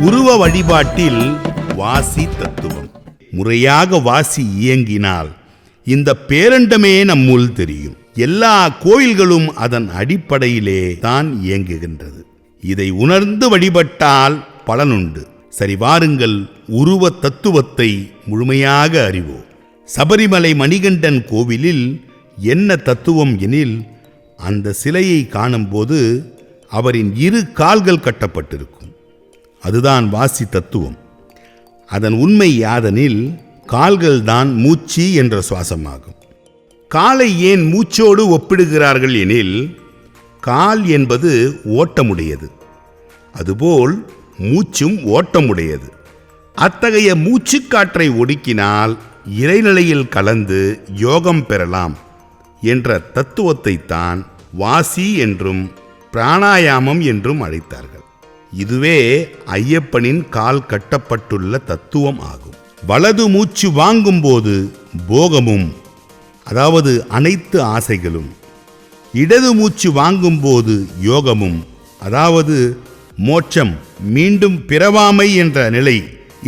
உருவ வழிபாட்டில் வாசி தத்துவம். முறையாக வாசி இயங்கினால் இந்த பேரண்டமே நம்முள் தெரியும். எல்லா கோயில்களும் அதன் அடிப்படையிலே தான் இயங்குகின்றது. இதை உணர்ந்து வழிபட்டால் பலனுண்டு. சரி, வாருங்கள் உருவ தத்துவத்தை முழுமையாக அறிவோம். சபரிமலை மணிகண்டன் கோவிலில் என்ன தத்துவம் எனில், அந்த சிலையை காணும்போது அவரின் 2 கால்கள் கட்டப்பட்டிருக்கும். அதுதான் வாசி தத்துவம். அதன் உண்மை யாதெனில், கால்கள்தான் மூச்சு என்ற சுவாசமாகும். காலை ஏன் மூச்சோடு ஒப்பிடுகிறார்கள் எனில், கால் என்பது ஓட்டமுடையது, அதுபோல் மூச்சும் ஓட்டமுடையது. அத்தகைய மூச்சுக்காற்றை ஒடுக்கினால் இறைநிலையில் கலந்து யோகம் பெறலாம் என்ற தத்துவத்தை தான் வாசி என்றும் பிராணாயாமம் என்றும் அழைத்தார்கள். இதுவே ஐயப்பனின் கால் கட்டப்பட்டுள்ள தத்துவம் ஆகும். வலது மூச்சு வாங்கும்போது போகமும், அதாவது அனைத்து ஆசைகளும், இடது மூச்சு வாங்கும்போது யோகமும், அதாவது மோட்சம், மீண்டும் பிறவாமை என்ற நிலை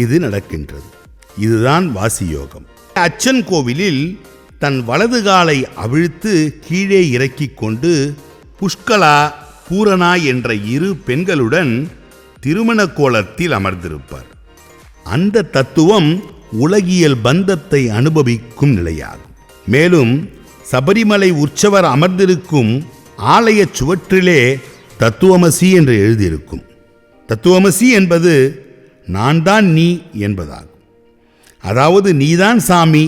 இது நடக்கின்றது. இதுதான் வாசி யோகம். அச்சன் கோவிலில் தன் வலது காலை அவிழ்த்து கீழே இறக்கிக் கொண்டு புஷ்கலா, பூரணா என்ற 2 பெண்களுடன் திருமண கோலத்தில் அமர்ந்திருப்பார். அந்த தத்துவம் உலகியல் பந்தத்தை அனுபவிக்கும் நிலையாகும். மேலும் சபரிமலை உற்சவர் அமர்ந்திருக்கும் ஆலய சுவற்றிலே தத்துவமசி என்று எழுதியிருக்கும். தத்துவமசி என்பது நான் தான் நீ என்பதாகும். அதாவது நீதான் சாமி,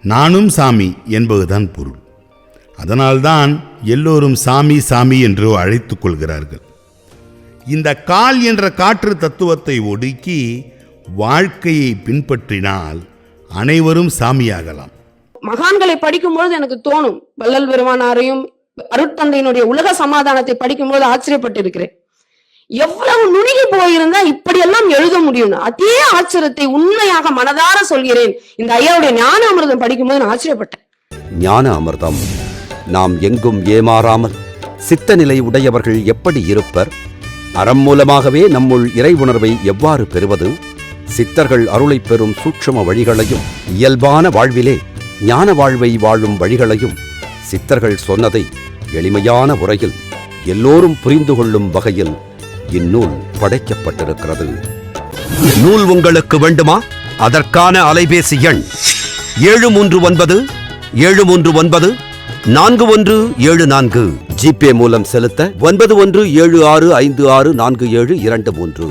நானும் சாமி என்பதுதான் பொருள். அதனால்தான் எல்லோரும் சாமி சாமி என்று அழைத்துக் கொள்கிறார்கள். இந்த கால் என்ற காற்று தத்துவத்தை ஒடுக்கி வாழ்க்கையை பின்பற்றினால் அனைவரும் சாமியாகலாம். மகான்களை படிக்கும்போது எனக்கு தோணும், வள்ளல் பெருமானாரையும் அருட்தந்தையினுடைய உலக சமாதானத்தை படிக்கும்போது ஆச்சரியப்பட்டிருக்கிறேன். எவ்வளவு நுணுகி போயிருந்தா இப்படி எல்லாம் எழுத முடியும். அதே ஆச்சரியத்தை உண்மையாக மனதார சொல்கிறேன். இந்த ஐயாவுடைய ஞான அமிர்தம் படிக்கும்போது நான் ஆச்சரியப்பட்டேன். ஞான அமிர்தம். நாம் எங்கும் ஏமாறாமல் சித்த நிலை உடையவர்கள் எப்படி இருப்பர்? அறம் மூலமாகவே நம்முள் இறை உணர்வை எவ்வாறு பெறுவது? சித்தர்கள் அருளை பெறும் சூட்சும வழிகளையும், இயல்பான வாழ்விலே ஞான வாழ்வை வாழும் வழிகளையும் சித்தர்கள் சொன்னதை எளிமையான முறையில் எல்லோரும் புரிந்து கொள்ளும் வகையில் இந்நூல் படைக்கப்பட்டிருக்கிறது. நூல் உங்களுக்கு வேண்டுமா? அதற்கான அலைபேசி எண் 7397394 ஜிபே மூலம் செலுத்த 9176564723.